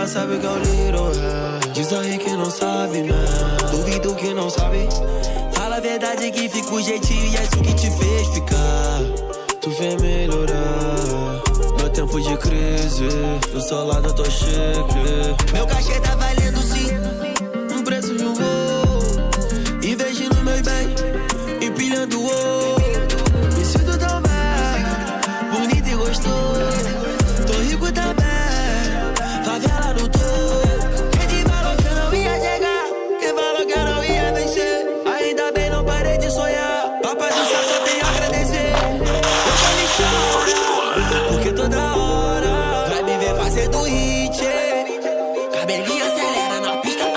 ela sabe que é o Little Ré. Diz aí que não sabe, né? Duvido que não sabe. Fala a verdade que fica o jeitinho e é isso que te fez ficar. Tu vem melhorar meu tempo de crise. Do seu lado eu tô chique. Meu cachê tá valendo sim um preço de um voo. Investindo meus bens, empilhando o ouro. Me sinto tão bem, bonito e gostoso. Tô rico também, favela no topo. Quem falou que eu não ia chegar, quem falou que eu não ia vencer. Ainda bem não parei de sonhar, papai do céu só tenho a agradecer. Eu já me choro, porque toda hora vai me ver fazendo hit. Cabelinho acelera na pista.